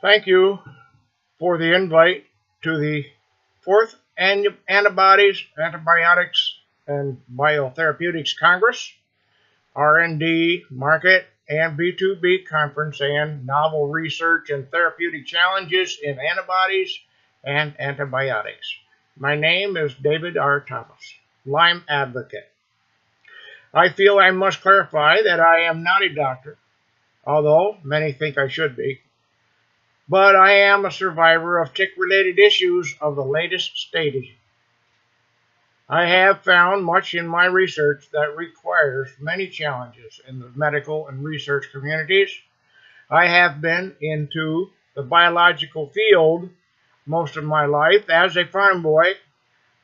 Thank you for the invite to the fourth Antibodies, Antibiotics, and Biotherapeutics Congress, R&D, Market, and B2B Conference, and Novel Research and Therapeutic Challenges in Antibodies and Antibiotics. My name is David R. Thomas, Lyme advocate. I feel I must clarify that I am not a doctor, although many think I should be. But I am a survivor of tick-related issues of the latest stage. I have found much in my research that requires many challenges in the medical and research communities. I have been into the biological field most of my life. As a farm boy,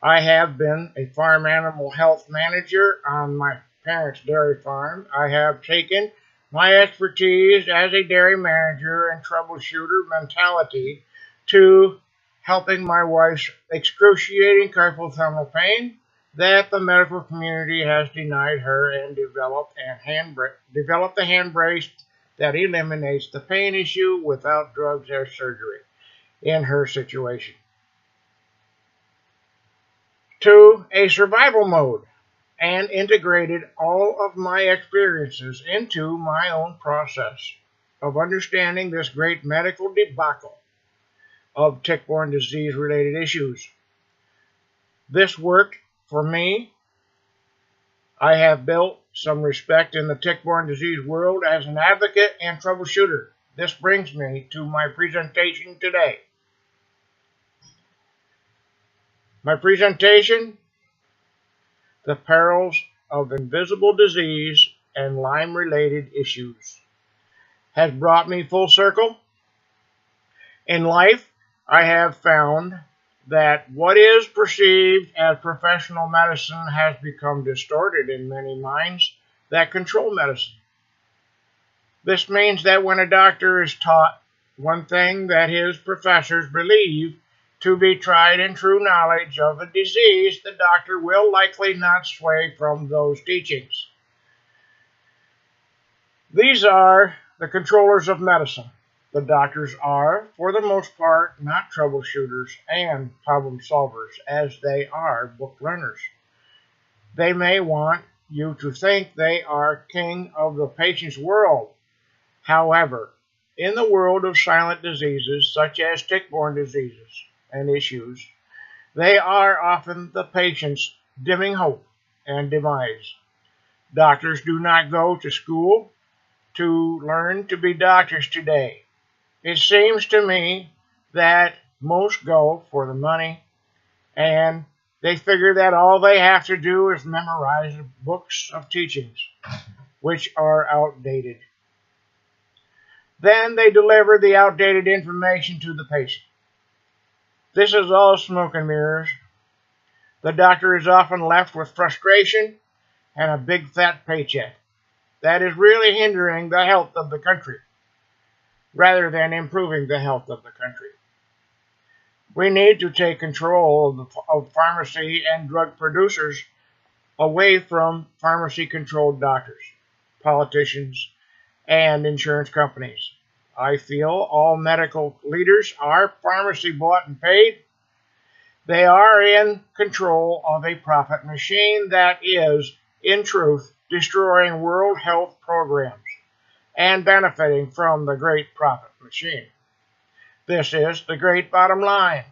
I have been a farm animal health manager on my parents' dairy farm. I have taken my expertise as a dairy manager and troubleshooter mentality to helping my wife's excruciating carpal tunnel pain that the medical community has denied her, and developed the hand brace that eliminates the pain issue without drugs or surgery in her situation. To a survival mode, and integrated all of my experiences into my own process of understanding this great medical debacle of tick-borne disease-related issues. This worked for me. I have built some respect in the tick-borne disease world as an advocate and troubleshooter. This brings me to my presentation today. My presentation: the perils of invisible disease and Lyme-related issues, has brought me full circle. In life, I have found that what is perceived as professional medicine has become distorted in many minds that control medicine. This means that when a doctor is taught one thing that his professors believe to be tried and true knowledge of a disease, the doctor will likely not sway from those teachings. These are the controllers of medicine. The doctors are, for the most part, not troubleshooters and problem solvers, as they are book learners. They may want you to think they are king of the patient's world. However, in the world of silent diseases, such as tick-borne diseases and issues, they are often the patient's dimming hope and demise. Doctors do not go to school to learn to be doctors today. It seems to me that most go for the money, and they figure that all they have to do is memorize books of teachings, which are outdated. Then they deliver the outdated information to the patient. This is all smoke and mirrors. The doctor is often left with frustration and a big fat paycheck that is really hindering the health of the country, rather than improving the health of the country. We need to take control of pharmacy and drug producers away from pharmacy-controlled doctors, politicians, and insurance companies. I feel all medical leaders are pharmacy bought and paid. They are in control of a profit machine that is, in truth, destroying world health programs and benefiting from the great profit machine. This is the great bottom line.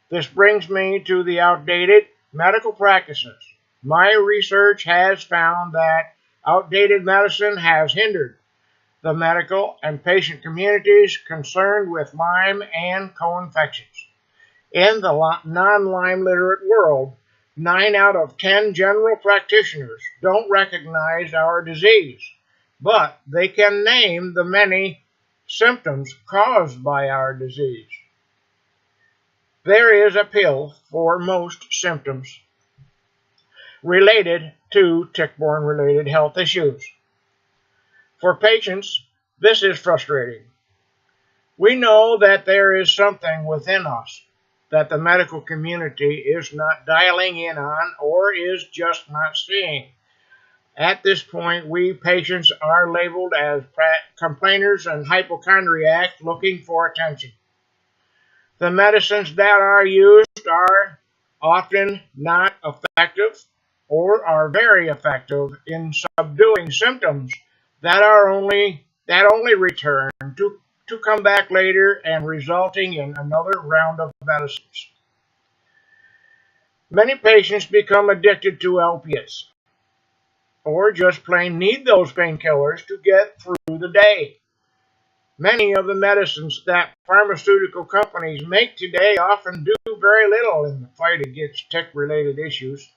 This brings me to the outdated medical practices. My research has found that outdated medicine has hindered the medical and patient communities concerned with Lyme and co-infections. In the non-Lyme literate world, 9 out of 10 general practitioners don't recognize our disease, but they can name the many symptoms caused by our disease. There is a pill for most symptoms related to tick-borne related health issues. For patients, this is frustrating. We know that there is something within us that the medical community is not dialing in on or is just not seeing. At this point, we patients are labeled as complainers and hypochondriacs looking for attention. The medicines that are used are often not effective or are very effective in subduing symptoms that only return to come back later and resulting in another round of medicines. Many patients become addicted to opiates or just plain need those painkillers to get through the day. Many of the medicines that pharmaceutical companies make today often do very little in the fight against tick-related issues.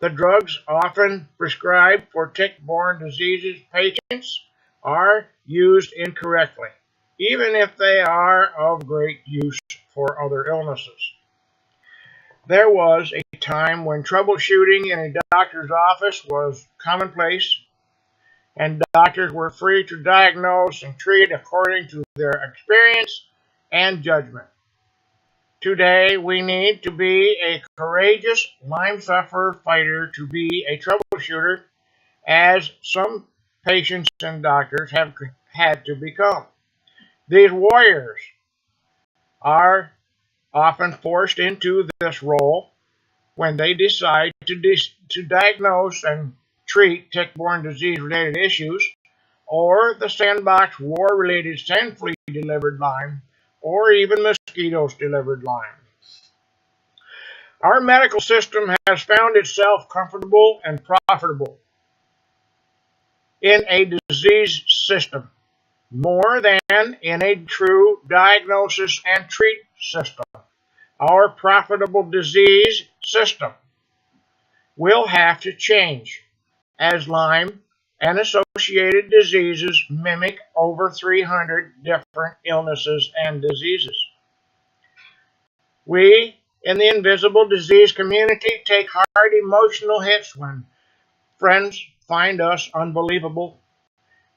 The drugs often prescribed for tick-borne diseases patients are used incorrectly, even if they are of great use for other illnesses. There was a time when troubleshooting in a doctor's office was commonplace, and doctors were free to diagnose and treat according to their experience and judgment. Today, we need to be a courageous Lyme sufferer fighter to be a troubleshooter, as some patients and doctors have had to become. These warriors are often forced into this role when they decide to diagnose and treat tick-borne disease-related issues, or the sandbox war-related sand flea-delivered Lyme, or even mosquitoes-delivered Lyme. Our medical system has found itself comfortable and profitable in a disease system, more than in a true diagnosis and treat system. Our profitable disease system will have to change, as Lyme and associated diseases mimic over 300 different illnesses and diseases. We, in the invisible disease community, take hard emotional hits when friends find us unbelievable,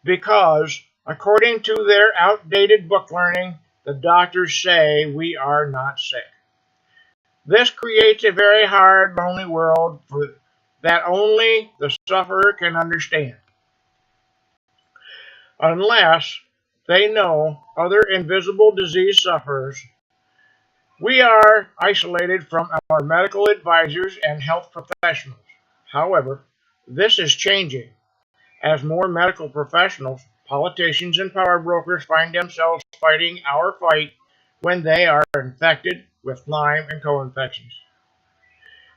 because, according to their outdated book learning, the doctors say we are not sick. This creates a very hard, lonely world that only the sufferer can understand, unless they know other invisible disease sufferers. We are isolated from our medical advisors and health professionals. However, this is changing as more medical professionals, politicians, and power brokers find themselves fighting our fight when they are infected with Lyme and co-infections.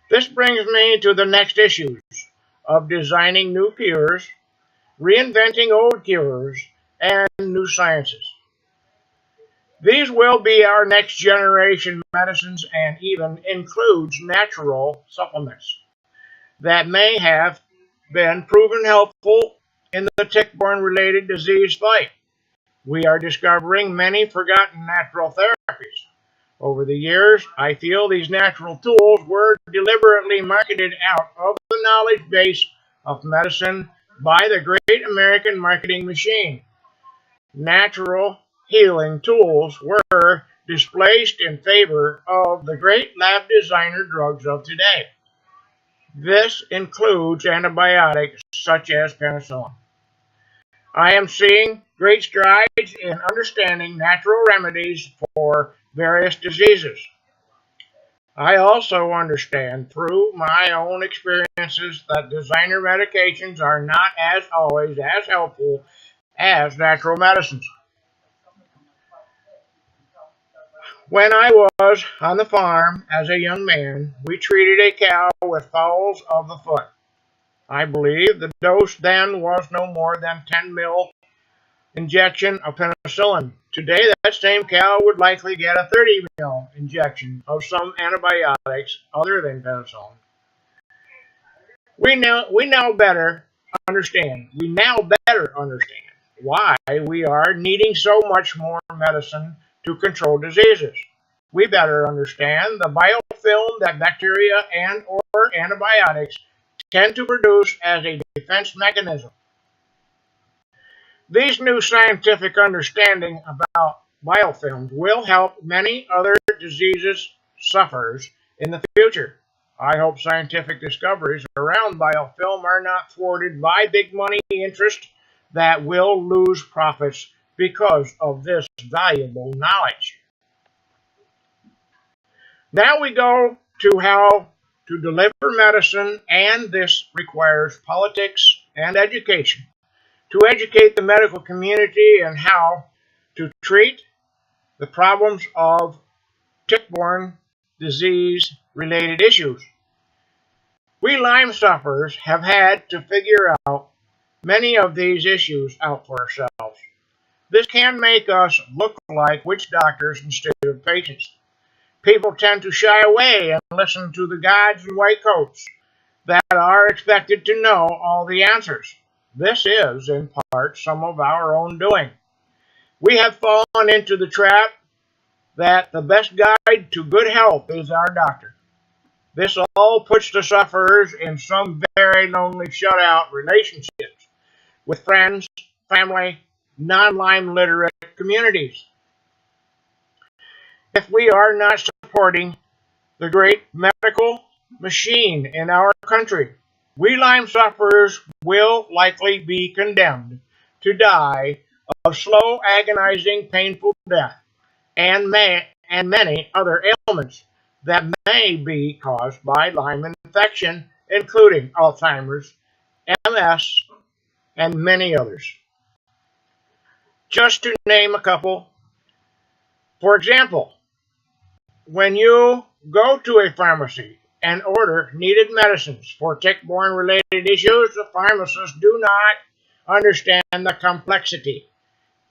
This brings me to the next issues of designing new cures, reinventing old cures, and new sciences. These will be our next generation medicines and even includes natural supplements that may have been proven helpful in the tick-borne related disease fight. We are discovering many forgotten natural therapies. Over the years, I feel these natural tools were deliberately marketed out of the knowledge base of medicine by the great American marketing machine. Natural healing tools were displaced in favor of the great lab designer drugs of today. This includes antibiotics such as penicillin. I am seeing great strides in understanding natural remedies for various diseases. I also understand through my own experiences that designer medications are not always as helpful as natural medicines. When I was on the farm as a young man, we treated a cow with fowls of the foot. I believe the dose then was no more than 10 ml injection of penicillin. Today, that same cow would likely get a 30 ml injection of some antibiotics other than penicillin. We now better understand why we are needing so much more medicine to control diseases. We better understand the biofilm that bacteria and or antibiotics tend to produce as a defense mechanism. These new scientific understanding about biofilms will help many other diseases sufferers in the future. I hope scientific discoveries around biofilm are not thwarted by big money interest that will lose profits because of this valuable knowledge. Now we go to how to deliver medicine, and this requires politics and education. To educate the medical community on how to treat the problems of tick-borne disease-related issues. We Lyme sufferers have had to figure out many of these issues out for ourselves. This can make us look like witch doctors instead of patients. People tend to shy away and listen to the guides in white coats that are expected to know all the answers. This is, in part, some of our own doing. We have fallen into the trap that the best guide to good health is our doctor. This all puts the sufferers in some very lonely, shut-out relationships with friends, family, non-Lyme literate communities. If we are not supporting the great medical machine in our country, we Lyme sufferers will likely be condemned to die of slow, agonizing, painful death and many other ailments that may be caused by Lyme infection, including Alzheimer's, MS, and many others. Just to name a couple, for example, when you go to a pharmacy and order needed medicines for tick-borne related issues, the pharmacists do not understand the complexity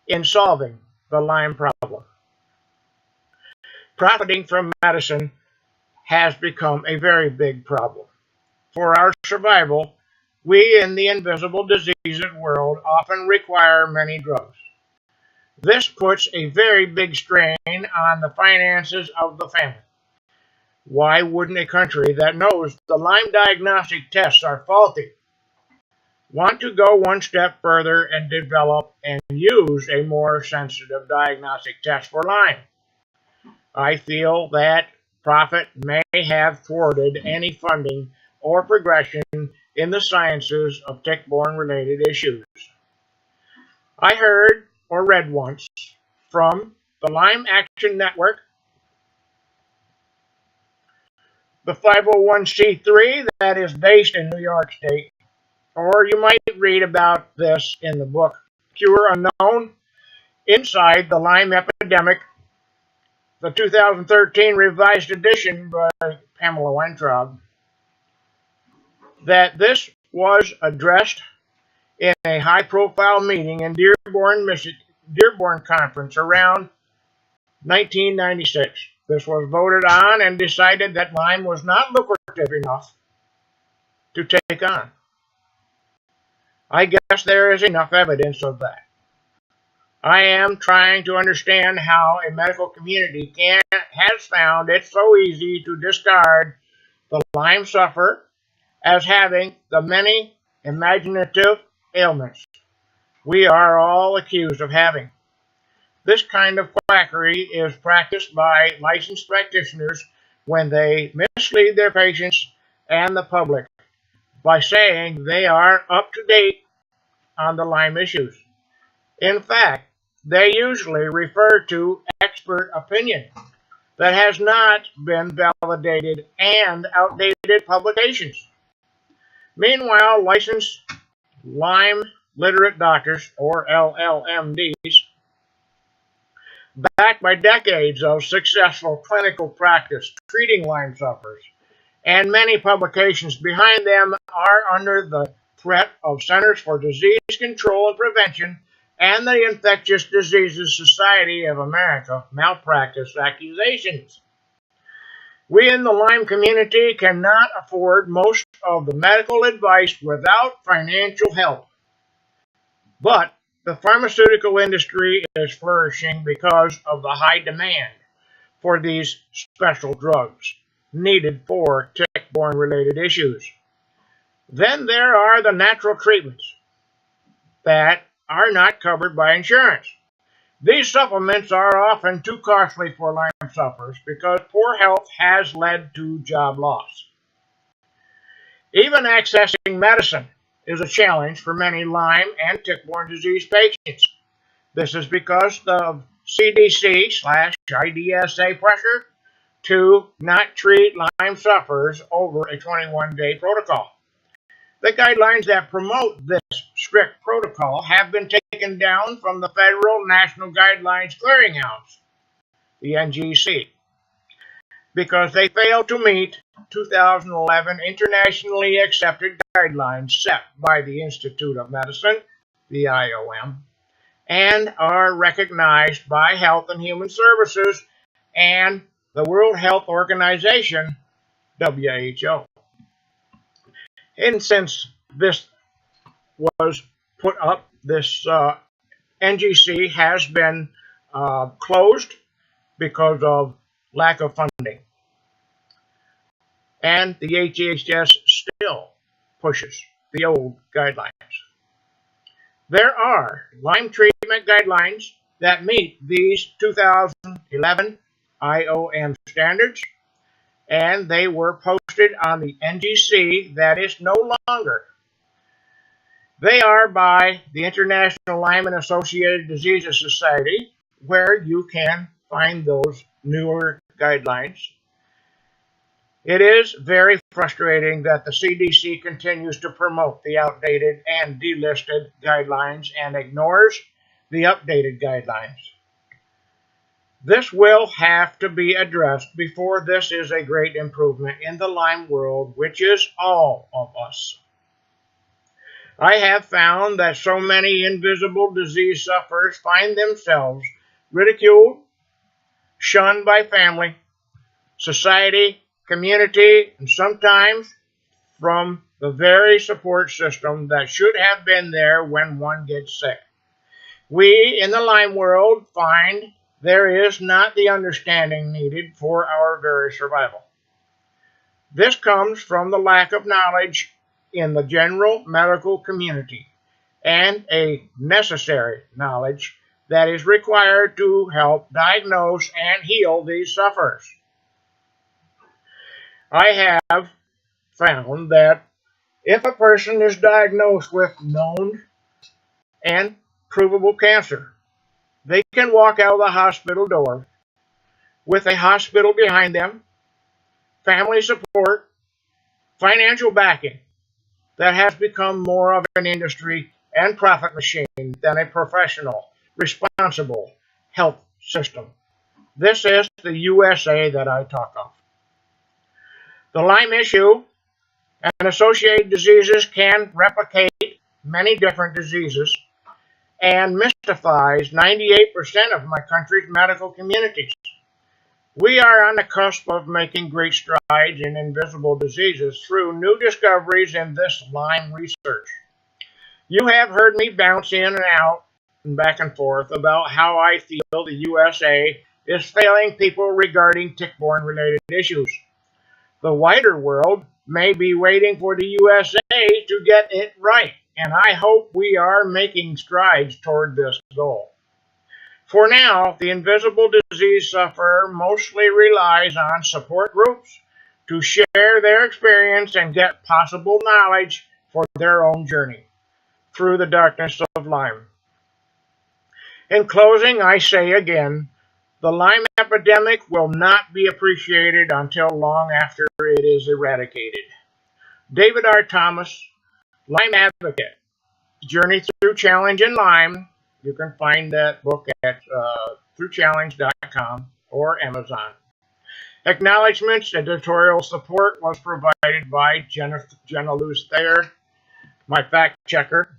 in solving the Lyme problem. Profiting from medicine has become a very big problem. For our survival, we in the invisible diseases world often require many drugs. This puts a very big strain on the finances of the family. Why wouldn't a country that knows the Lyme diagnostic tests are faulty want to go one step further and develop and use a more sensitive diagnostic test for Lyme? I feel that profit may have thwarted any funding or progression in the sciences of tick-borne related issues. I heard or read once from the Lyme Action Network, the 501c3 that is based in New York State, or you might read about this in the book Cure Unknown, Inside the Lyme Epidemic, the 2013 revised edition by Pamela Weintraub, that this was addressed in a high-profile meeting in Dearborn, Michigan, Dearborn Conference around 1996. This was voted on and decided that Lyme was not lucrative enough to take on. I guess there is enough evidence of that. I am trying to understand how a medical community has found it so easy to discard the Lyme sufferer as having the many imaginative ailments we are all accused of having. This kind of quackery is practiced by licensed practitioners when they mislead their patients and the public by saying they are up to date on the Lyme issues. In fact, they usually refer to expert opinion that has not been validated and outdated publications. Meanwhile, licensed Lyme literate doctors, or LLMDs, backed by decades of successful clinical practice treating Lyme sufferers, and many publications behind them, are under the threat of Centers for Disease Control and Prevention and the Infectious Diseases Society of America malpractice accusations. We in the Lyme community cannot afford most of the medical advice without financial help. But the pharmaceutical industry is flourishing because of the high demand for these special drugs needed for tick-borne related issues. Then there are the natural treatments that are not covered by insurance. These supplements are often too costly for Lyme sufferers because poor health has led to job loss. Even accessing medicine is a challenge for many Lyme and tick-borne disease patients. This is because of CDC/IDSA pressure to not treat Lyme sufferers over a 21-day protocol. The guidelines that promote this strict protocol have been taken down from the Federal National Guidelines Clearinghouse, the NGC, because they fail to meet 2011 internationally accepted guidelines set by the Institute of Medicine, the IOM, and are recognized by Health and Human Services and the World Health Organization, WHO. And since this was put up, this NGC has been closed because of lack of funding. And the HHS still pushes the old guidelines. There are Lyme treatment guidelines that meet these 2011 IOM standards, and they were posted on the NGC that is no longer. They are by the International Lyme and Associated Diseases Society, where you can find those newer guidelines. It is very frustrating that the CDC continues to promote the outdated and delisted guidelines and ignores the updated guidelines. This will have to be addressed before this is a great improvement in the Lyme world, which is all of us. I have found that so many invisible disease sufferers find themselves ridiculed, shunned by family, society, community, and sometimes from the very support system that should have been there when one gets sick. We in the Lyme world find there is not the understanding needed for our very survival. This comes from the lack of knowledge in the general medical community and a necessary knowledge that is required to help diagnose and heal these sufferers. I have found that if a person is diagnosed with known and provable cancer, they can walk out of the hospital door with a hospital behind them, family support, financial backing that has become more of an industry and profit machine than a professional, responsible health system. This is the USA that I talk of. The Lyme issue and associated diseases can replicate many different diseases and mystifies 98% of my country's medical communities. We are on the cusp of making great strides in invisible diseases through new discoveries in this Lyme research. You have heard me bounce in and out and back and forth about how I feel the USA is failing people regarding tick-borne related issues. The wider world may be waiting for the USA to get it right, and I hope we are making strides toward this goal. For now, the invisible disease sufferer mostly relies on support groups to share their experience and get possible knowledge for their own journey through the darkness of Lyme. In closing, I say again, the Lyme epidemic will not be appreciated until long after it is eradicated. David R. Thomas, Lyme Advocate, Journey Through Challenge in Lyme. You can find that book at throughchallenge.com or Amazon. Acknowledgments, editorial support was provided by Jenna Luz Thayer, my fact checker,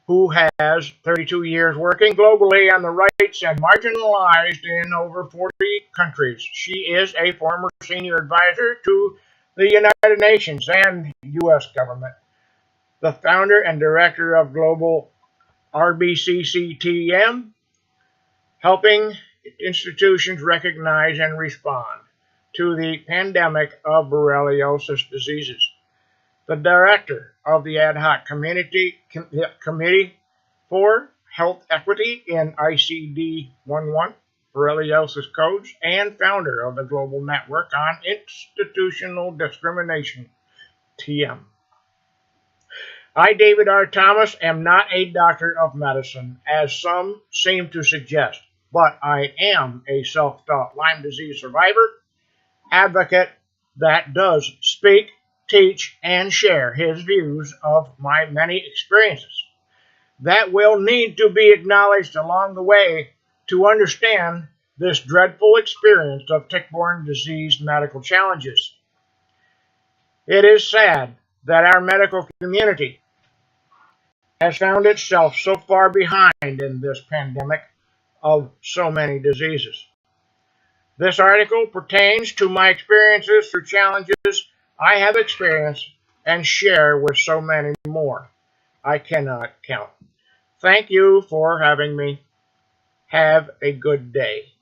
who has 32 years working globally on the rights and marginalized in over 40 countries. She is a former senior advisor to the United Nations and U.S. government, the founder and director of Global RBCCTM, helping institutions recognize and respond to the pandemic of borreliosis diseases. The director of the Ad Hoc Committee for Health Equity in ICD-11 Borreliosis Codes, and founder of the Global Network on Institutional Discrimination, TM. I, David R. Thomas, am not a doctor of medicine, as some seem to suggest, but I am a self-taught Lyme disease survivor, advocate that does speak, teach, and share his views of my many experiences that will need to be acknowledged along the way to understand this dreadful experience of tick-borne disease medical challenges. It is sad that our medical community has found itself so far behind in this pandemic of so many diseases. This article pertains to my experiences through challenges I have experienced and share with so many more I cannot count. Thank you for having me. Have a good day.